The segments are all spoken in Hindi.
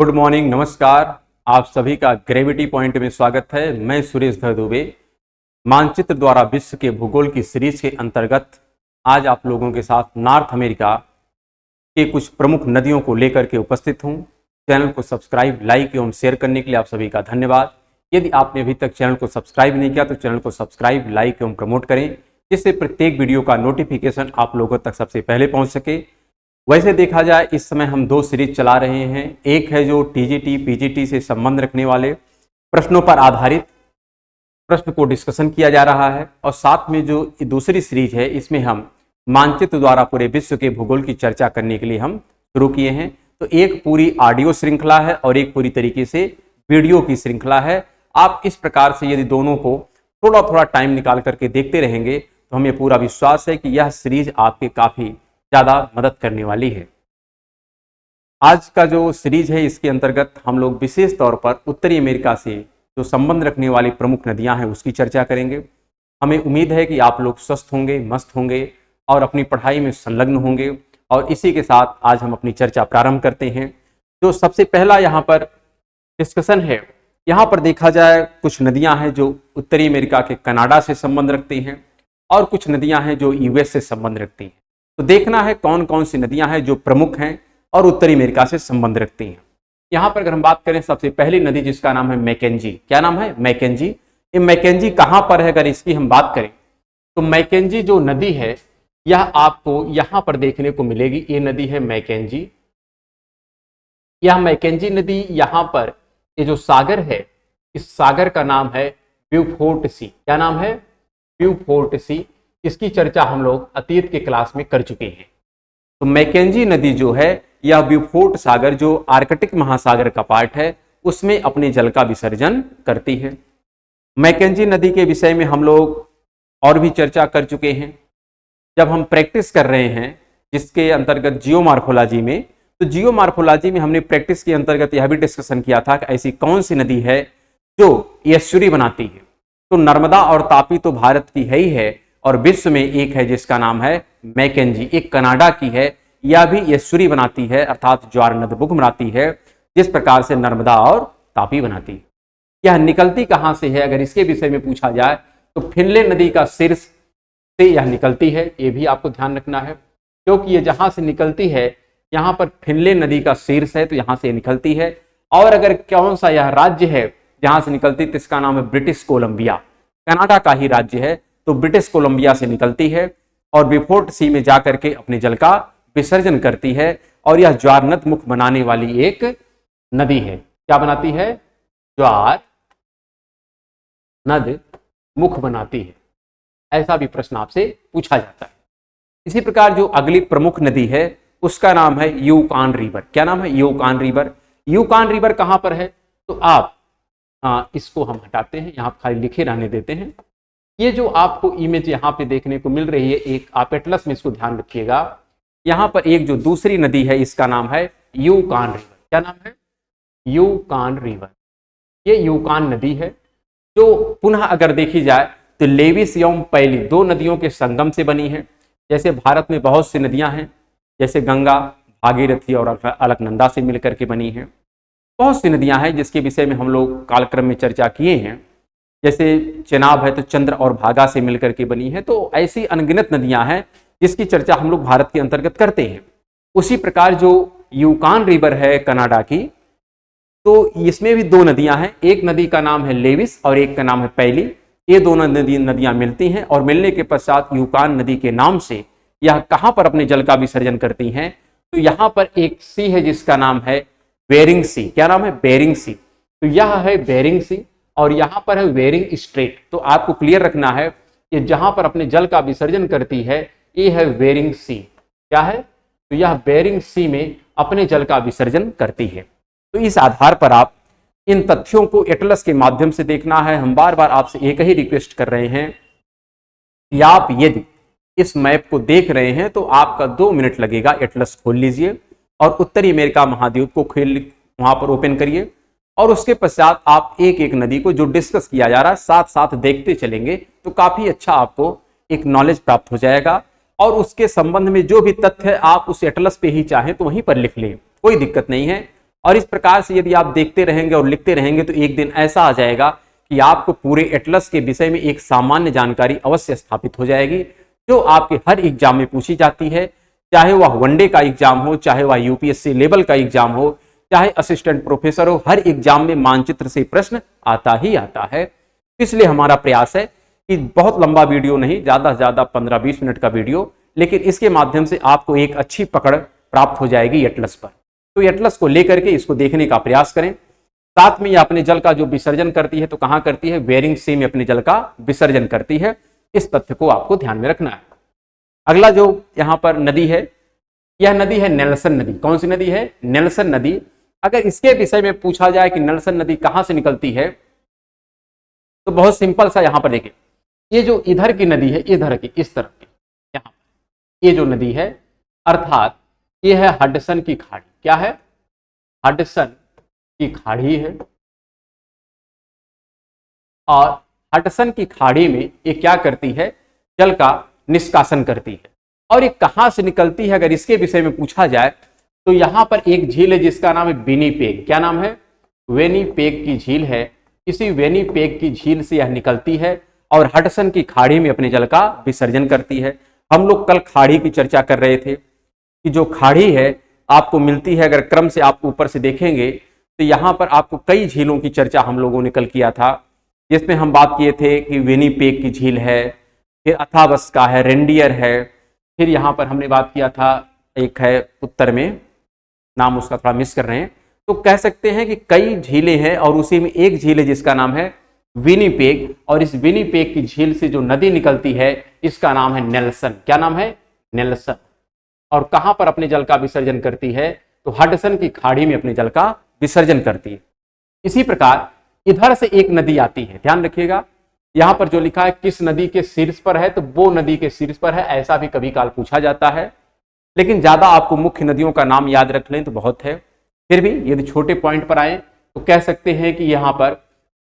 गुड मॉर्निंग, नमस्कार। आप सभी का ग्रेविटी पॉइंट में स्वागत है। मैं सुरेश धर दुबे। मानचित्र द्वारा विश्व के भूगोल की सीरीज के अंतर्गत आज आप लोगों के साथ नॉर्थ अमेरिका के कुछ प्रमुख नदियों को लेकर के उपस्थित हूं। चैनल को सब्सक्राइब, लाइक एवं शेयर करने के लिए आप सभी का धन्यवाद। यदि आपने अभी तक चैनल को सब्सक्राइब नहीं किया तो चैनल को सब्सक्राइब, लाइक एवं प्रमोट करें, जिससे प्रत्येक वीडियो का नोटिफिकेशन आप लोगों तक सबसे पहले पहुंच सके। वैसे देखा जाए इस समय हम दो सीरीज चला रहे हैं। एक है जो टीजीटी पीजीटी से संबंध रखने वाले प्रश्नों पर आधारित प्रश्न को डिस्कशन किया जा रहा है, और साथ में जो दूसरी सीरीज है इसमें हम मानचित्र द्वारा पूरे विश्व के भूगोल की चर्चा करने के लिए हम शुरू किए हैं। तो एक पूरी ऑडियो श्रृंखला है और एक पूरी तरीके से वीडियो की श्रृंखला है। आप इस प्रकार से यदि दोनों को थोड़ा थोड़ा टाइम निकाल करके देखते रहेंगे तो हमें पूरा विश्वास है कि यह सीरीज आपके काफी ज़्यादा मदद करने वाली है। आज का जो सीरीज है इसके अंतर्गत हम लोग विशेष तौर पर उत्तरी अमेरिका से जो संबंध रखने वाली प्रमुख नदियां हैं उसकी चर्चा करेंगे। हमें उम्मीद है कि आप लोग स्वस्थ होंगे, मस्त होंगे और अपनी पढ़ाई में संलग्न होंगे। और इसी के साथ आज हम अपनी चर्चा प्रारंभ करते हैं। जो सबसे पहला यहाँ पर डिस्कशन है, यहाँ पर देखा जाए कुछ नदियाँ हैं जो उत्तरी अमेरिका के कनाडा से संबंध रखती हैं और कुछ नदियाँ हैं जो यूएस से संबंध रखती हैं। तो देखना है कौन कौन सी नदियां हैं जो प्रमुख हैं और उत्तरी अमेरिका से संबंध रखती हैं। यहां पर अगर हम बात करें सबसे पहली नदी जिसका नाम है मैकेंजी। क्या नाम है? मैकेंजी। ये मैकेंजी कहां पर है? अगर इसकी हम बात करें तो मैकेंजी जो नदी है यह आपको यहां पर देखने को मिलेगी। ये नदी है मैकेंजी। यह मैकेंजी नदी यहां पर ये जो सागर है, इस सागर का नाम है ब्यूफोर्ट सी। क्या नाम है? ब्यूफोर्ट सी। इसकी चर्चा हम लोग अतीत के क्लास में कर चुके हैं। तो मैकेंजी नदी जो है यह ब्यूफोर्ट सागर जो आर्कटिक महासागर का पार्ट है उसमें अपने जल का विसर्जन करती है। मैकेंजी नदी के विषय में हम लोग और भी चर्चा कर चुके हैं जब हम प्रैक्टिस कर रहे हैं जिसके अंतर्गत जियोमॉर्फोलॉजी में। तो जियोमॉर्फोलॉजी में हमने प्रैक्टिस के अंतर्गत यह भी डिस्कशन किया था कि ऐसी कौन सी नदी है जो एस्चुरी बनाती है। तो नर्मदा और तापी तो भारत की है ही है, और विश्व में एक है जिसका नाम है मैकेंजी, एक कनाडा की है। यह भी एस्चुरी बनाती है, अर्थात ज्वार नदबुक बनाती है, जिस प्रकार से नर्मदा और तापी बनाती है। यह निकलती कहां से है? अगर इसके विषय में पूछा जाए तो फिनले नदी का शीर्ष से यह निकलती है। यह भी आपको ध्यान रखना है, क्योंकि यह जहां से निकलती है यहां पर फिनले नदी का शीर्ष है, तो यहां से निकलती है। और अगर कौन सा यह राज्य है जहां से निकलती है तो इसका नाम है ब्रिटिश कोलंबिया। कनाडा का ही राज्य है, तो ब्रिटिश कोलंबिया से निकलती है और ब्यूफोर्ट सी में जाकर के अपने जल का विसर्जन करती है। और यह ज्वार नद मुख बनाने वाली एक नदी है। क्या बनाती है? ज्वार नद मुख बनाती है। ऐसा भी प्रश्न आपसे पूछा जाता है। इसी प्रकार जो अगली प्रमुख नदी है उसका नाम है यूकान रिवर। क्या नाम है? यूकान रिवर। यूकान रिवर कहां पर है? तो आप इसको हम हटाते हैं, यहां खाली लिखे रहने देते हैं। ये जो आपको इमेज यहाँ पे देखने को मिल रही है, एक आप एटलस में इसको ध्यान रखिएगा। यहाँ पर एक जो दूसरी नदी है इसका नाम है यूकान रिवर। क्या नाम है? यूकान रिवर। ये यूकान नदी है जो पुनः अगर देखी जाए तो लेविस एवं पैली दो नदियों के संगम से बनी है। जैसे भारत में बहुत सी नदियां हैं, जैसे गंगा, भागीरथी और अलकनंदा से मिलकर के बनी है। बहुत सी नदियां हैं जिसके विषय में हम लोग कालक्रम में चर्चा किए हैं। जैसे चेनाब है तो चंद्र और भागा से मिलकर के बनी है। तो ऐसी अनगिनत नदियां हैं जिसकी चर्चा हम लोग भारत के अंतर्गत करते हैं। उसी प्रकार जो यूकान रिवर है कनाडा की, तो इसमें भी दो नदियां हैं। एक नदी का नाम है लेविस और एक का नाम है पैली। ये दोनों नदियां मिलती हैं और मिलने के पश्चात यूकान नदी के नाम से यह कहां पर अपने जल का विसर्जन करती हैं? तो यहां पर एक सी है जिसका नाम है बेरिंग सी। क्या नाम है? बेरिंग सी। तो यह है बेरिंग सी और यहां पर है बेरिंग स्ट्रेट। तो आपको क्लियर रखना है कि जहां पर अपने जल का विसर्जन करती है ये है बेरिंग सी। क्या है? तो यह बेरिंग सी में अपने जल का विसर्जन करती है। तो इस आधार पर आप इन तथ्यों को एटलस के माध्यम से देखना है। हम बार बार आपसे एक ही रिक्वेस्ट कर रहे हैं कि आप यदि इस मैप को देख रहे हैं तो आपका 2 मिनट लगेगा। एटलस खोल लीजिए और उत्तरी अमेरिका महाद्वीप को वहां पर ओपन करिए, और उसके पश्चात आप एक एक नदी को जो डिस्कस किया जा रहा है साथ साथ देखते चलेंगे तो काफी अच्छा आपको एक नॉलेज प्राप्त हो जाएगा। और उसके संबंध में जो भी तथ्य आप उस एटलस पे ही चाहें तो वहीं पर लिख लें, कोई दिक्कत नहीं है। और इस प्रकार से यदि आप देखते रहेंगे और लिखते रहेंगे तो एक दिन ऐसा आ जाएगा कि आपको पूरे एटलस के विषय में एक सामान्य जानकारी अवश्य स्थापित हो जाएगी, जो आपके हर एग्जाम में पूछी जाती है, चाहे वह वनडे का एग्जाम हो, चाहे वह यूपीएससी लेवल का एग्जाम हो, चाहे असिस्टेंट प्रोफेसर हो, हर एग्जाम में मानचित्र से प्रश्न आता ही आता है। इसलिए हमारा प्रयास है कि बहुत लंबा वीडियो नहीं, ज्यादा से ज्यादा 15-20 मिनट का वीडियो, लेकिन इसके माध्यम से आपको एक अच्छी पकड़ प्राप्त हो जाएगी एटलस पर। तो एटलस को लेकर के इसको देखने का प्रयास करें। साथ में ये अपने जल का जो विसर्जन करती है तो कहां करती है, बेरिंग सी में अपने जल का विसर्जन करती है। इस तथ्य को आपको ध्यान में रखना है। अगला जो यहां पर नदी है, यह नदी है नेल्सन नदी। कौन सी नदी है? नेल्सन नदी। अगर इसके विषय में पूछा जाए कि नेल्सन नदी कहां से निकलती है, तो बहुत सिंपल सा यहां पर देखिए, ये जो इधर की नदी है, इधर की इस तरफ की, यहां ये जो नदी है, अर्थात ये है हडसन की खाड़ी। क्या है? हडसन की खाड़ी है। और हडसन की खाड़ी में ये क्या करती है, जल का निष्कासन करती है। और ये कहां से निकलती है अगर इसके विषय में पूछा जाए तो यहां पर एक झील है जिसका नाम है विनिपेग। क्या नाम है? विनिपेग की झील है। इसी विनिपेग की झील से यह निकलती है और हडसन की खाड़ी में अपने जल का विसर्जन करती है। हम लोग कल खाड़ी की चर्चा कर रहे थे कि जो खाड़ी है आपको मिलती है, अगर क्रम से आप ऊपर से देखेंगे तो यहां पर आपको कई झीलों की चर्चा हम लोगों ने कल किया था, जिसमें हम बात किए थे कि विनिपेग की झील है, फिर अथाबस्का है, रेंडियर है, फिर यहां पर हमने बात किया था एक है उत्तर में, नाम उसका थोड़ा मिस कर रहे हैं। तो कह सकते हैं कि कई झीलें हैं और उसी में एक झील है जिसका नाम है विनिपेग, और इस विनिपेग की झील से जो नदी निकलती है इसका नाम है नेल्सन। क्या नाम है? नेल्सन। और कहां पर अपने जल का विसर्जन करती है? तो हडसन की खाड़ी में अपने जल का विसर्जन करती है। इसी प्रकार इधर से एक नदी आती है, ध्यान रखिएगा, यहां पर जो लिखा है किस नदी के शीर्ष पर है, तो वो नदी के शीर्ष पर है, ऐसा भी कभी काल पूछा जाता है। लेकिन ज्यादा आपको मुख्य नदियों का नाम याद रख लें तो बहुत है। फिर भी यदि छोटे पॉइंट पर आए तो कह सकते हैं कि यहाँ पर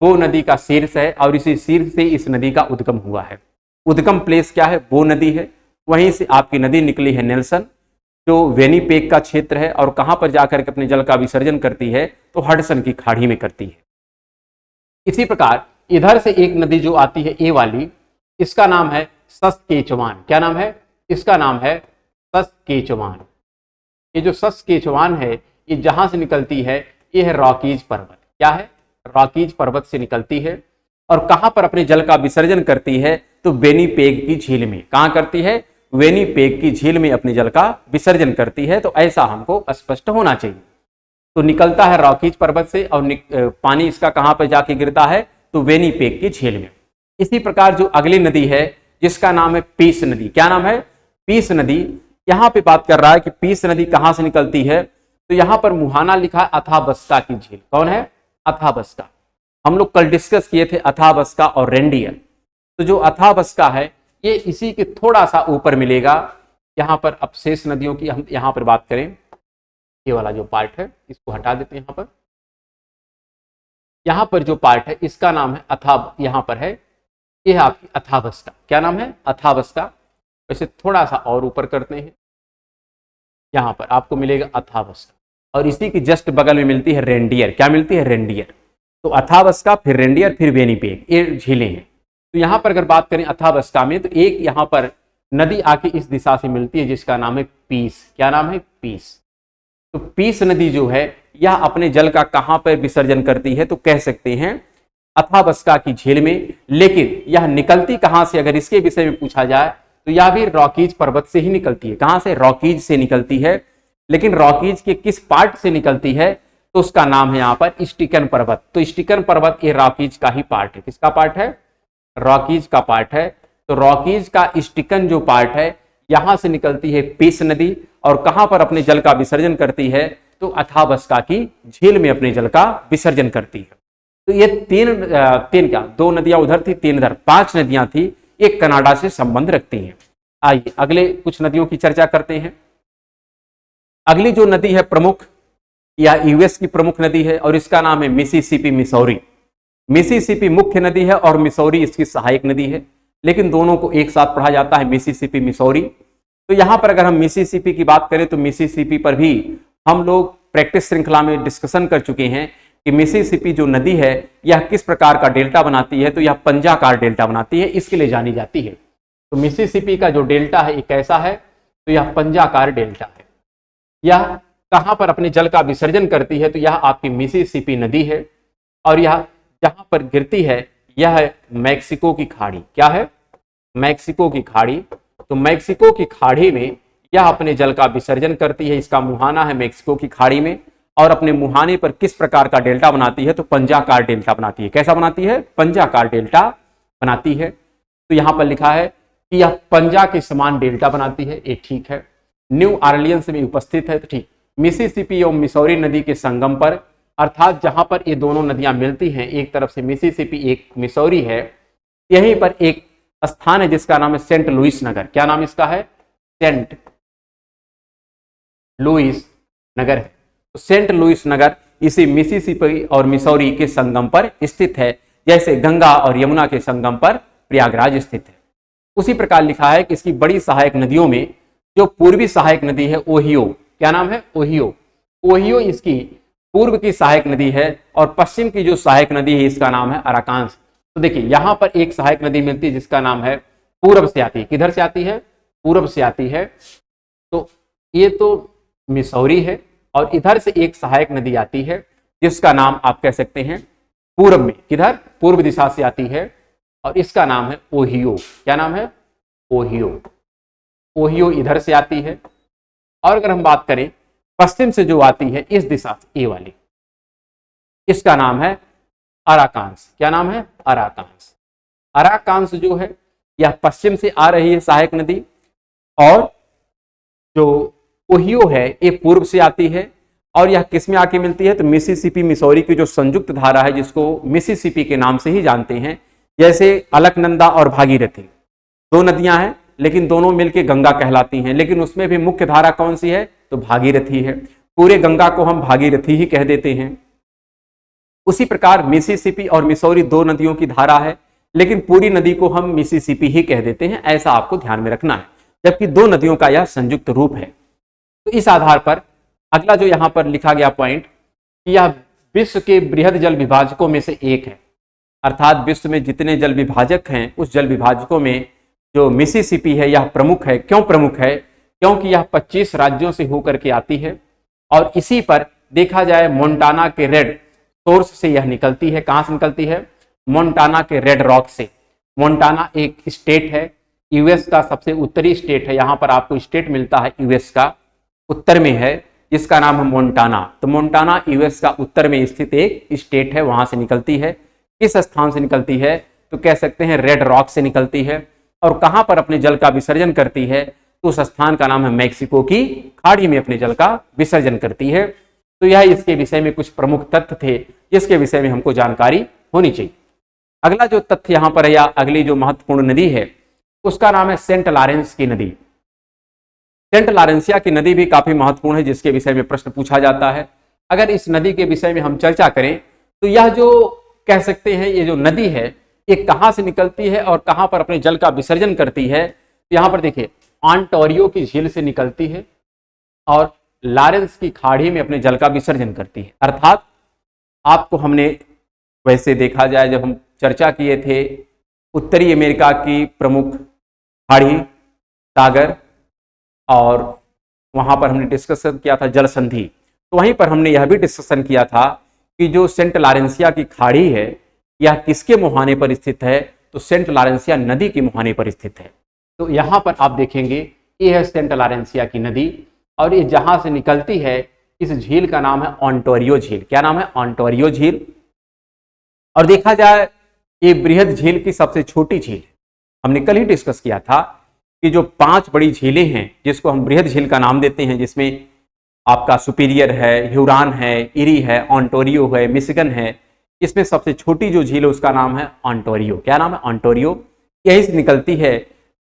बो नदी का शीर्ष है और इसी शीर्ष से इस नदी का उद्गम हुआ है। उद्गम प्लेस क्या है? बो नदी है। वहीं से आपकी नदी निकली है नेल्सन, जो विनिपेग का क्षेत्र है, और कहां पर जाकर के अपने जल का विसर्जन करती है? तो हडसन की खाड़ी में करती है। इसी प्रकार इधर से एक नदी जो आती है ए वाली, इसका नाम है सस्केचवान। क्या नाम है? इसका नाम है सस्केचवान। ये जो सस्केचवान है ये जहां से निकलती है, ये है रॉकीज पर्वत। क्या है? रॉकीज पर्वत से निकलती है। और कहां पर अपने जल का विसर्जन करती है? तो विनिपेग की झील में। कहां करती है? विनिपेग की झील में अपने जल का विसर्जन करती है। तो ऐसा हमको स्पष्ट होना चाहिए। तो निकलता है रॉकीज पर्वत से और पानी इसका कहां पर जाके गिरता है? तो विनिपेग की झील में। इसी प्रकार जो अगली नदी है जिसका नाम है पीस नदी। क्या नाम है? पीस नदी। यहां पे बात कर रहा है कि पीस नदी कहां से निकलती है, तो यहां पर मुहाना लिखा है अथाबस्का की झील। कौन है? अथाबस्का। हम लोग कल डिस्कस किए थे अथाबस्का और रेंडियर। तो जो अथाबस्का है ये इसी के थोड़ा सा ऊपर मिलेगा। यहां पर अब शेष नदियों की हम यहां पर बात करें, ये वाला जो पार्ट है इसको हटा देते हैं। यहां पर जो पार्ट है इसका नाम है यहां पर है, ये है आपकी अथाबस्का। क्या नाम है? अथाबस्का। वैसे थोड़ा सा और ऊपर करते हैं, यहां पर आपको मिलेगा अथाबस्का, और इसी की जस्ट बगल में मिलती है रेंडियर। क्या मिलती है? रेंडियर। तो अथाबस्का, फिर रेंडियर, फिर विनिपेग, ये झीलें हैं। तो यहां पर अगर बात करें अथाबस्का में, तो एक यहां पर नदी आके इस दिशा से मिलती है जिसका नाम है पीस। क्या नाम है? पीस। तो पीस नदी जो है यह अपने जल का कहां पर विसर्जन करती है? तो कह सकते हैं अथाबस्का की झील में। लेकिन यह निकलती कहां से अगर इसके विषय में पूछा जाए तो यह भी रॉकीज पर्वत से ही निकलती है। कहां से? रॉकीज से निकलती है। लेकिन रॉकीज के किस पार्ट से निकलती है? तो उसका नाम है यहां पर स्टिकन पर्वत। तो स्टिकन पर्वत ये रॉकीज का ही पार्ट है। किसका पार्ट है? रॉकीज का पार्ट है। तो रॉकीज का स्टिकन जो पार्ट है यहां से निकलती है पीस नदी, और कहां पर अपने जल का विसर्जन करती है? तो अथाबस्का की झील में अपने जल का विसर्जन करती है। तो ये तीन क्या, दो नदियां उधर थी, तीन इधर, 5 नदियां थी, एक कनाडा से संबंध रखती हैं। आइए अगले कुछ नदियों की चर्चा करते हैं। अगली जो नदी है प्रमुख या यूएस की प्रमुख नदी है, और इसका नाम है मिसिसिपी मिसौरी। मिसिसिपी मुख्य नदी है और मिसौरी इसकी सहायक नदी है, लेकिन दोनों को एक साथ पढ़ा जाता है, मिसिसिपी मिसौरी। तो यहां पर अगर हम मिसिसिपी की बात करें तो मिसिसिपी पर भी हम लोग प्रैक्टिस श्रृंखला में डिस्कशन कर चुके हैं कि मिसिसिपी जो नदी है यह किस प्रकार का डेल्टा बनाती है, तो यह पंजाकार डेल्टा बनाती है, इसके लिए जानी जाती है। तो मिसिसिपी का जो डेल्टा है ये कैसा है, तो यह पंजाकार डेल्टा है। यह कहां पर अपने जल का विसर्जन करती है, तो यह आपकी मिसिसिपी नदी है, और यह जहां पर गिरती है यह है मैक्सिको की खाड़ी। क्या है? मैक्सिको की खाड़ी। तो मैक्सिको की खाड़ी में यह अपने जल का विसर्जन करती है, इसका मुहाना है मैक्सिको की खाड़ी में, और अपने मुहाने पर किस प्रकार का डेल्टा बनाती है, तो पंजाकार डेल्टा बनाती है। कैसा बनाती है? पंजाकार डेल्टा बनाती है। तो यहां पर लिखा है कि यह पंजा के समान डेल्टा बनाती है, ये ठीक है। न्यू ऑरलियंस में उपस्थित है, तो ठीक। मिसिसिपी और मिसौरी नदी के संगम पर, अर्थात जहां पर ये दोनों नदियां मिलती हैं, एक तरफ से मिसिसिपी एक मिसौरी है, यहीं पर एक स्थान है जिसका नाम है सेंट लुइस नगर। क्या नाम इसका है? सेंट लुइस नगर है। तो सेंट लुइस नगर इसी मिसिसिपी और मिसौरी के संगम पर स्थित है, जैसे गंगा और यमुना के संगम पर प्रयागराज स्थित है। उसी प्रकार लिखा है कि इसकी बड़ी सहायक नदियों में जो पूर्वी सहायक नदी है ओहियो, क्या नाम है? ओहियो। ओहियो इसकी पूर्व की सहायक नदी है, और पश्चिम की जो सहायक नदी है इसका नाम है अराकांस। तो देखिए यहां पर एक सहायक नदी मिलती है जिसका नाम है, पूर्व से आती है। किधर से आती है? पूर्व से आती है। तो ये तो मिसौरी है, और इधर से एक सहायक नदी आती है जिसका नाम आप कह सकते हैं पूर्व में, किधर? पूर्व दिशा से आती है, और इसका नाम है ओहियो। क्या नाम है? ओहियो। ओहियो इधर से आती है। और अगर हम बात करें पश्चिम से जो आती है इस दिशा से, ये वाली, इसका नाम है अराकांस। क्या नाम है? अराकांस। अराकांस जो है यह पश्चिम से आ रही है सहायक नदी, और जो ओहियो है ये पूर्व से आती है, और यह किस में आके मिलती है, तो मिसिसिपी मिसौरी की जो संयुक्त धारा है जिसको मिसिसिपी के नाम से ही जानते हैं। जैसे अलकनंदा और भागीरथी दो नदियां हैं, लेकिन दोनों मिलकर गंगा कहलाती हैं, लेकिन उसमें भी मुख्य धारा कौन सी है, तो भागीरथी है। पूरे गंगा को हम भागीरथी ही कह देते हैं। उसी प्रकार मिसिसिपी और मिसौरी दो नदियों की धारा है, लेकिन पूरी नदी को हम मिसिसिपी ही कह देते हैं, ऐसा आपको ध्यान में रखना है, जबकि दो नदियों का यह संयुक्त रूप है। तो इस आधार पर अगला जो यहां पर लिखा गया पॉइंट कि यह विश्व के बृहद जल विभाजकों में से एक है, अर्थात विश्व में जितने जल विभाजक हैं उस जल विभाजकों में जो मिसिसिपी है यह प्रमुख है। क्यों प्रमुख है? क्योंकि यह 25 राज्यों से होकर के आती है, और इसी पर देखा जाए मोन्टाना के रेड सोर्स से यह निकलती है। कहां से निकलती है? मोन्टाना के रेड रॉक से। मोन्टाना एक स्टेट है, यूएस का सबसे उत्तरी स्टेट है। यहां पर आपको स्टेट मिलता है यूएस का, उत्तर में है, जिसका नाम है मोन्टाना। तो मोन्टाना यूएस का उत्तर में स्थित एक स्टेट है, वहां से निकलती है। किस स्थान से निकलती है? तो कह सकते हैं रेड रॉक से निकलती है। और कहां पर अपने जल का विसर्जन करती है? तो उस स्थान का नाम है मैक्सिको की खाड़ी में अपने जल का विसर्जन करती है। तो यह इसके विषय में कुछ प्रमुख तथ्य थे जिसके विषय में हमको जानकारी होनी चाहिए। अगला जो तथ्य यहां पर है, या अगली जो महत्वपूर्ण नदी है उसका नाम है सेंट लॉरेंस की नदी। सेंट लॉरेंसिया की नदी भी काफी महत्वपूर्ण है, जिसके विषय में प्रश्न पूछा जाता है। अगर इस नदी के विषय में हम चर्चा करें तो यह जो कह सकते हैं ये जो नदी है ये कहां से निकलती है और कहां पर अपने जल का विसर्जन करती है? तो यहां पर देखिए ऑन्टारियो की झील से निकलती है और लॉरेंस की खाड़ी में अपने जल का विसर्जन करती है। अर्थात आपको हमने वैसे देखा जाए जब हम चर्चा किए थे उत्तरी अमेरिका की प्रमुख खाड़ी सागर, और वहां पर हमने डिस्कशन किया था जल संधि, तो वहीं पर हमने यह भी डिस्कशन किया था कि जो सेंट लॉरेंसिया की खाड़ी है यह किसके मुहाने पर स्थित है? तो सेंट लॉरेंसिया नदी के मुहाने पर स्थित है। तो यहां पर आप देखेंगे ये है सेंट लॉरेंसिया की नदी, और ये जहां से निकलती है इस झील का नाम है ओंटारियो झील। क्या नाम है? ओंटारियो झील। और देखा जाए ये बृहद झील की सबसे छोटी झील है। हमने कल ही डिस्कस किया था कि जो 5 बड़ी झीलें हैं जिसको हम बृहद झील का नाम देते हैं, जिसमें आपका सुपीरियर है, ह्यूरॉन है, इरी है, ओंटारियो है, मिशिगन है, इसमें सबसे छोटी जो झील है उसका नाम है ओंटारियो। क्या नाम है? ओंटारियो। यही से निकलती है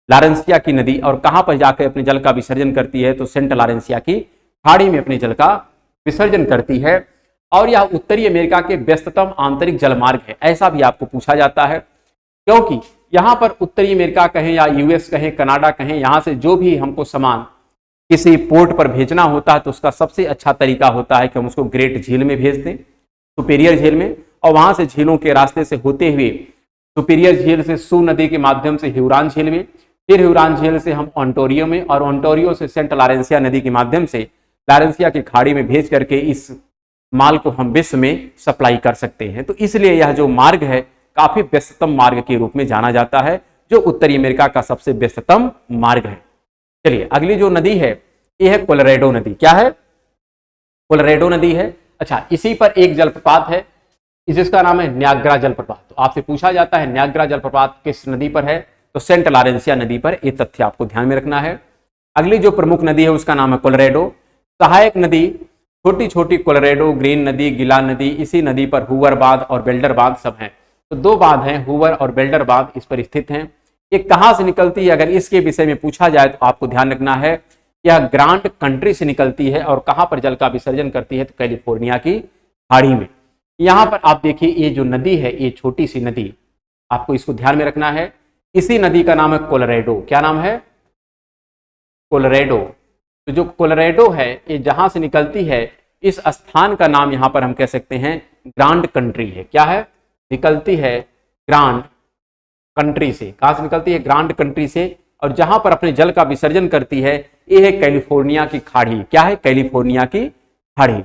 लॉरेंसिया की नदी, और कहां पर जाकर अपने जल का विसर्जन करती है? तो सेंट लॉरेंसिया की खाड़ी में अपने जल का विसर्जन करती है। और यह उत्तरी अमेरिका के व्यस्ततम आंतरिक जलमार्ग है, ऐसा भी आपको पूछा जाता है, क्योंकि यहां पर उत्तरी अमेरिका कहें या यूएस कहें, कनाडा कहें, यहां से जो भी हमको सामान किसी पोर्ट पर भेजना होता है तो उसका सबसे अच्छा तरीका होता है कि हम उसको ग्रेट झील में भेज दें, सुपीरियर झील में, और वहां से झीलों के रास्ते से होते हुए सुपीरियर झील से सू नदी के माध्यम से ह्यूरॉन झील में, फिर ह्यूरॉन झील से हम ओंटारियो में, और ओंटारियो से सेंट लॉरेंसिया नदी के माध्यम से लॉरेंसिया की खाड़ी में भेज करके इस माल को हम विश्व में सप्लाई कर सकते हैं। तो इसलिए यह जो मार्ग है काफी व्यस्ततम मार्ग के रूप में जाना जाता है, जो उत्तरी अमेरिका का सबसे व्यस्ततम मार्ग है। चलिए अगली जो नदी है ये है कोलोराडो नदी। क्या है? कोलोराडो नदी है। अच्छा, इसी पर एक जलप्रपात है जिसका नाम है न्याग्रा जलप्रपात। तो आपसे पूछा जाता है न्याग्रा जलप्रपात किस नदी पर है, तो सेंट लॉरेंसिया नदी पर। ये तथ्य आपको ध्यान में रखना है। अगली जो प्रमुख नदी है उसका नाम है कोलोराडो। सहायक नदी छोटी छोटी कोलोराडो, ग्रीन नदी, गिला नदी, इसी नदी पर हूवर बांध और बेल्डर बांध सब हैं। तो दो बांध हैं, हूवर और बेल्डर बांध, इस पर स्थित हैं। ये कहाँ से निकलती है अगर इसके विषय में पूछा जाए तो आपको ध्यान रखना है यह ग्रांड कंट्री से निकलती है। और कहाँ पर जल का विसर्जन करती है, तो कैलिफोर्निया की खाड़ी में। यहाँ पर आप देखिए ये जो नदी है, ये छोटी सी नदी, आपको इसको ध्यान में रखना है। इसी नदी का नाम है कोलोराडो। क्या नाम है? कोलोराडो। तो जो कोलोराडो है ये जहां से निकलती है, इस स्थान का नाम यहां पर हम कह सकते हैं ग्रांड कंट्री है। क्या है? निकलती है ग्रांड कंट्री से। कहां से निकलती है? ग्रांड कंट्री से। और जहां पर अपने जल का विसर्जन करती है ये है कैलिफोर्निया की खाड़ी। क्या है? कैलिफोर्निया की खाड़ी।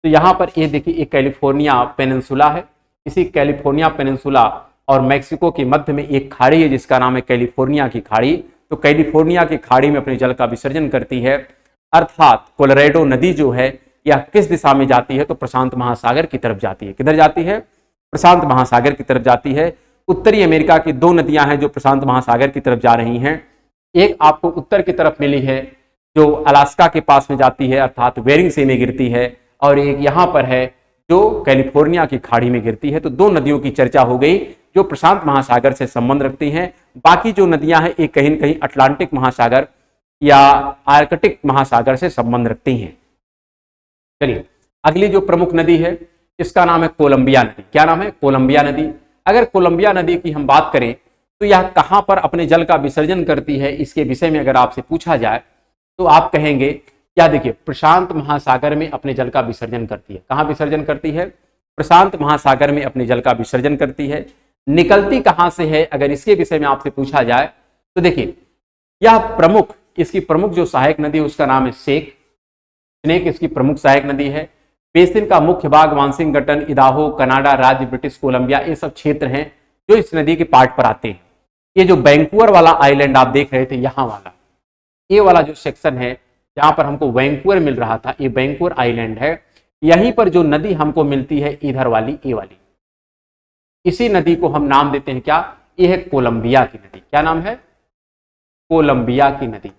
तो यहाँ पर ये देखिए एक कैलिफोर्निया पेनिनसुला है। इसी कैलिफोर्निया पेनिनसुला और मैक्सिको के मध्य में एक खाड़ी है जिसका नाम है कैलिफोर्निया की खाड़ी। तो कैलिफोर्निया की खाड़ी में अपने जल का विसर्जन करती है। अर्थात कोलोराडो नदी जो है यह किस दिशा में जाती है, तो प्रशांत महासागर की तरफ जाती है। किधर जाती है? प्रशांत महासागर की तरफ जाती है। उत्तरी अमेरिका की दो नदियां हैं जो प्रशांत महासागर की तरफ जा रही हैं। एक आपको उत्तर की तरफ मिली है जो अलास्का के पास में जाती है, अर्थात बेरिंग सी में गिरती है, और एक यहाँ पर है जो कैलिफोर्निया की खाड़ी में गिरती है। तो दो नदियों की चर्चा हो गई जो प्रशांत महासागर से संबंध रखती हैं। बाकी जो नदियां हैं ये कहीं न कहीं अटलांटिक महासागर या आर्कटिक महासागर से संबंध रखती हैं। चलिए अगली जो प्रमुख नदी है इसका नाम है कोलंबिया नदी। क्या नाम है? कोलंबिया नदी। अगर कोलंबिया नदी की हम बात करें तो यह कहां पर अपने जल का विसर्जन करती है, इसके विषय में अगर आपसे पूछा जाए तो आप कहेंगे क्या? देखिए प्रशांत महासागर में अपने जल का विसर्जन करती है। कहां विसर्जन करती है? प्रशांत महासागर में अपने जल का विसर्जन करती है। निकलती कहां से है अगर इसके विषय में आपसे पूछा जाए तो देखिए यह प्रमुख, इसकी प्रमुख जो सहायक नदी है उसका नाम है स्नेक इसकी प्रमुख सहायक नदी है। बेसिन का मुख्य भाग वाशिंगटन, इदाहो, कनाडा राज्य, ब्रिटिश कोलंबिया, ये सब क्षेत्र हैं जो इस नदी के पार्ट पर आते हैं। ये जो वैंकूवर वाला आइलैंड आप देख रहे थे, यहाँ वाला ये वाला जो सेक्शन है जहां पर हमको वैंकूवर मिल रहा था, ये वैंकूवर आइलैंड है। यहीं पर जो नदी हमको मिलती है इधर वाली, ये वाली, इसी नदी को हम नाम देते हैं क्या? ये है कोलंबिया की नदी। क्या नाम है? कोलंबिया की नदी।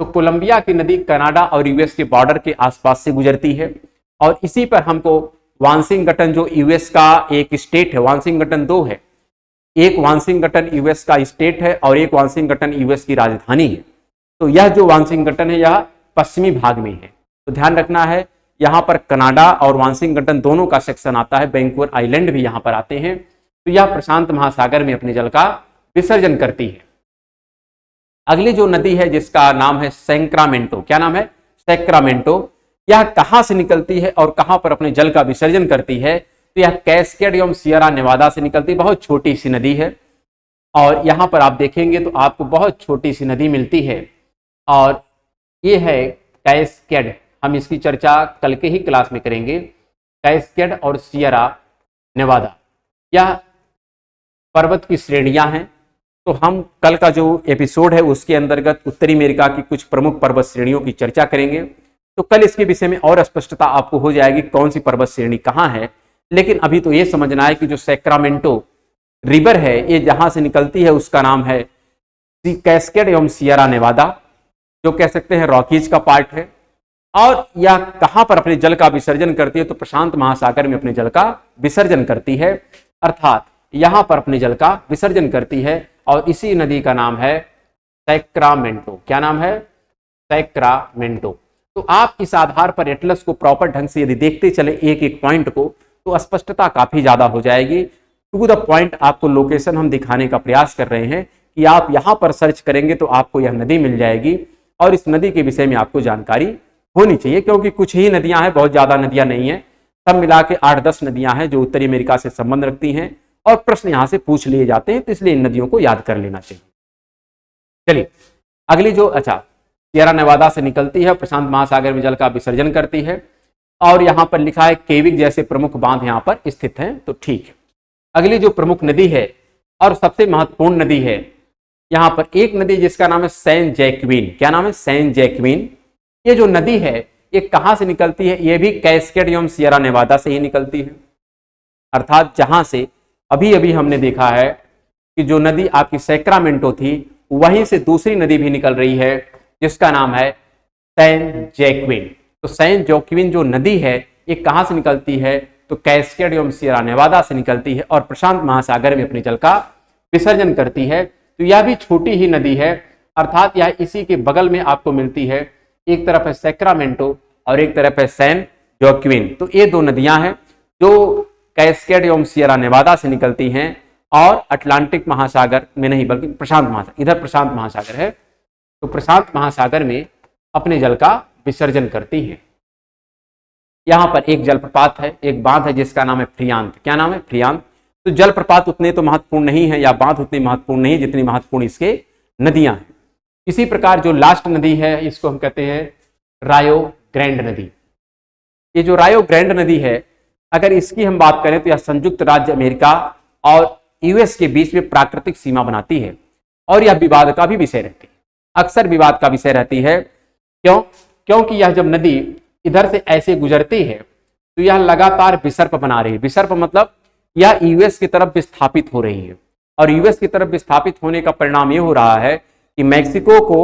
तो कोलंबिया की नदी कनाडा और यूएस के बॉर्डर के आसपास से गुजरती है। और इसी पर हमको वाशिंगटन जो यूएस का एक स्टेट है, वाशिंगटन दो है, एक वाशिंगटन यूएस का स्टेट है और एक वाशिंगटन यूएस की राजधानी है। तो यह जो वाशिंगटन है यह पश्चिमी भाग में है। तो ध्यान रखना है यहाँ पर कनाडा और वाशिंगटन दोनों का सेक्शन आता है, वैंकूवर आइलैंड भी यहाँ पर आते हैं। तो यह प्रशांत महासागर में अपने जल का विसर्जन करती है। अगली जो नदी है जिसका नाम है सैक्रामेंटो। क्या नाम है? सैक्रामेंटो। यह कहां से निकलती है और कहां पर अपने जल का विसर्जन करती है? तो यह कैस्केड एवं सियरा नेवादा से निकलती है। बहुत छोटी सी नदी है और यहां पर आप देखेंगे तो आपको बहुत छोटी सी नदी मिलती है और ये है कैस्केड। हम इसकी चर्चा कल के ही क्लास में करेंगे। कैस्केड और सियरा नेवादा यह पर्वत की श्रेणियां हैं। तो हम कल का जो एपिसोड है उसके अंतर्गत उत्तरी अमेरिका की कुछ प्रमुख पर्वत श्रेणियों की चर्चा करेंगे। तो कल इसके विषय में और स्पष्टता आपको हो जाएगी कौन सी पर्वत श्रेणी कहाँ है। लेकिन अभी तो ये समझना है कि जो सैक्रामेंटो रिवर है ये जहां से निकलती है उसका नाम है कैस्केड एवं सियरा नेवादा, जो कह सकते हैं रॉकीज का पार्ट है। और यह कहां पर अपने जल का विसर्जन करती है? तो प्रशांत महासागर में अपने जल का विसर्जन करती है, अर्थात यहां पर अपने जल का विसर्जन करती है। और इसी नदी का नाम है सैक्रामेंटो। क्या नाम है? सैक्रामेंटो। तो आप इस आधार पर एटलस को प्रॉपर ढंग से यदि देखते चले एक एक पॉइंट को तो स्पष्टता काफी ज्यादा हो जाएगी। टू द पॉइंट आपको लोकेशन हम दिखाने का प्रयास कर रहे हैं कि आप यहां पर सर्च करेंगे तो आपको यह नदी मिल जाएगी। और इस नदी के विषय में आपको जानकारी होनी चाहिए, क्योंकि कुछ ही नदियां हैं, बहुत ज्यादा नदियां नहीं हैं। सब मिला के 8-10 नदियां हैं जो उत्तरी अमेरिका से संबंध रखती हैं और प्रश्न यहां से पूछ लिए जाते हैं, तो इसलिए इन नदियों को याद कर लेना चाहिए। चलिए अगली जो सियरा नेवादा से निकलती है, प्रशांत महासागर में जल का विसर्जन करती है, और यहां पर लिखा है केविक जैसे प्रमुख बांध यहां पर स्थित हैं, तो ठीक है। अगली जो प्रमुख नदी है और सबसे महत्वपूर्ण नदी है, यहां पर एक नदी जिसका नाम है सैन जैक्विन। क्या नाम है? सैन जैक्विन। ये जो नदी है ये कहां से निकलती है? ये भी कैस्केड एवं सियरा नेवादा से ही निकलती है, अर्थात जहां से अभी अभी हमने देखा है कि जो नदी आपकी सैक्रामेंटो थी, वहीं से दूसरी नदी भी निकल रही है जिसका नाम है सैन जैक्विन। तो सैन जैक्विन जो नदी है ये कहां से निकलती है? तो कैस्केड एवं सियरा नेवादा से निकलती है और प्रशांत महासागर में अपने जल का विसर्जन करती है। तो यह भी छोटी ही नदी है, अर्थात यह इसी के बगल में आपको मिलती है। एक तरफ है सैक्रामेंटो और एक तरफ है सैन जैक्विन। तो ये दो नदियां हैं जो कैस्केड एवं सियरा नेवादा से निकलती हैं और अटलांटिक महासागर में नहीं बल्कि प्रशांत महासागर, इधर प्रशांत महासागर है, तो प्रशांत महासागर में अपने जल का विसर्जन करती हैं। यहां पर एक जलप्रपात है, एक बांध है जिसका नाम है फ्रियांत। क्या नाम है? फ्रियांत। तो जलप्रपात उतने तो महत्वपूर्ण नहीं है या बांध उतनी महत्वपूर्ण नहीं जितनी महत्वपूर्ण इसके नदियां हैं। इसी प्रकार जो लास्ट नदी है इसको हम कहते हैं रायो ग्रैंड नदी। ये जो रायो ग्रैंड नदी है, अगर इसकी हम बात करें तो यह संयुक्त राज्य अमेरिका और यूएस के बीच में प्राकृतिक सीमा बनाती है और यह विवाद का भी विषय रहती है, अक्सर विवाद का विषय रहती है। क्योंकि यह जब नदी इधर से ऐसे गुजरती है तो यह लगातार विसर्प बना रही है। विसर्प मतलब यह यूएस की तरफ विस्थापित हो रही है और यूएस की तरफ विस्थापित होने का परिणाम यह हो रहा है कि मैक्सिको को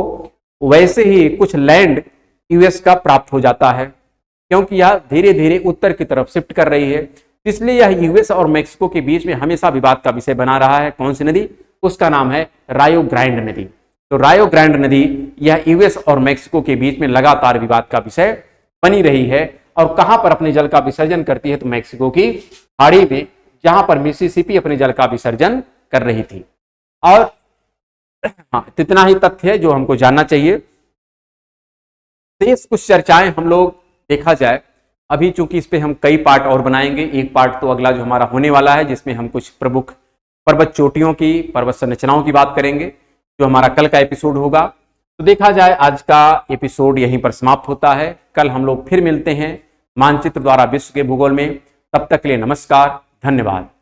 वैसे ही कुछ लैंड यूएस का प्राप्त हो जाता है, क्योंकि यह धीरे धीरे उत्तर की तरफ शिफ्ट कर रही है। इसलिए यह यूएस और मैक्सिको के बीच में हमेशा विवाद का विषय बना रहा है। कौन सी नदी? उसका नाम है रायो ग्रैंड नदी। तो रायो ग्रैंड नदी यह यूएस और मैक्सिको के बीच में लगातार विवाद का विषय बनी रही है और कहां पर अपने जल का विसर्जन करती है? तो मैक्सिको की खाड़ी में, जहां पर मिसिसिपी अपने जल का विसर्जन कर रही थी। और हाँ, इतना ही तथ्य है जो हमको जानना चाहिए। शेष कुछ चर्चाएं हम लोग देखा जाए, अभी चूंकि इस पे हम कई पार्ट और बनाएंगे। एक पार्ट तो अगला जो हमारा होने वाला है जिसमें हम कुछ प्रमुख पर्वत चोटियों की, पर्वत संरचनाओं की बात करेंगे, जो हमारा कल का एपिसोड होगा। तो देखा जाए आज का एपिसोड यहीं पर समाप्त होता है। कल हम लोग फिर मिलते हैं मानचित्र द्वारा विश्व के भूगोल में। तब तक के लिए नमस्कार, धन्यवाद।